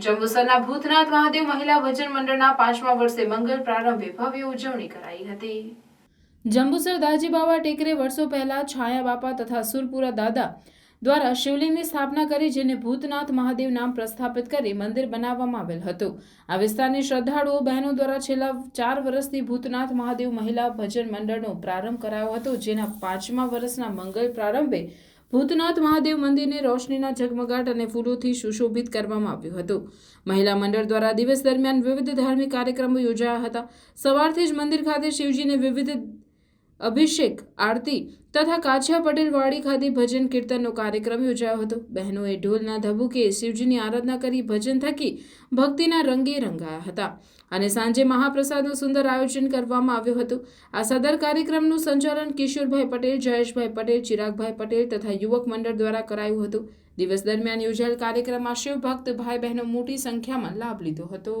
જંબુસરના ભૂતનાથ મહાદેવ મહિલા ભજન મંડળના 5મા વર્ષે મંગળ પ્રારંભે ભવ્ય ઉજવણી કરાઈ હતી। જંબુસર દાજી બાવા ટેકરે વર્ષો પહેલા છાયા બાપા તથા સુરપુરા દાદા દ્વારા શિવલિંગની સ્થાપના કરી, જેને ભૂતનાથ મહાદેવ નામ પ્રસ્થાપિત કરી મંદિર બનાવવામાં આવેલ હતું। આ વિસ્તારની શ્રદ્ધાળુઓ બહેનો દ્વારા છેલ્લા 4 વર્ષથી ભૂતનાથ મહાદેવ મહિલા ભજન મંડળનો પ્રારંભ કરાયો હતો, જેના 5મા વર્ષના મંગળ પ્રારંભે ભૂતનાથ મહાદેવ મંદિરને રોશનીના ઝગમગાટ અને ફૂલોથી સુશોભિત કરવામાં આવ્યું હતું। મહિલા મંડળ દ્વારા દિવસ દરમિયાન વિવિધ ધાર્મિક કાર્યક્રમો યોજાયા હતા। સવારથી જ મંદિર ખાતે શિવજીને વિવિધ અભિષેક, આરતી તથા કાછિયા પટેલ વાડી ખાતે ભજન કીર્તનનો કાર્યક્રમ યોજાયો હતો। બહેનોએ ઢોલના ધબુકે શિવજીની આરાધના કરી ભજન થકી ભક્તિના રંગે રંગાયા હતા અને સાંજે મહાપ્રસાદનું સુંદર આયોજન કરવામાં આવ્યું હતું। આ સદર કાર્યક્રમનું સંચાલન કિશોરભાઈ પટેલ, જયેશભાઈ પટેલ, ચિરાગભાઈ પટેલ તથા યુવક મંડળ દ્વારા કરાયું હતું। દિવસ દરમિયાન યોજાયેલ કાર્યક્રમમાં શિવ ભક્ત ભાઈ બહેનો મોટી સંખ્યામાં લાભ લીધો હતો।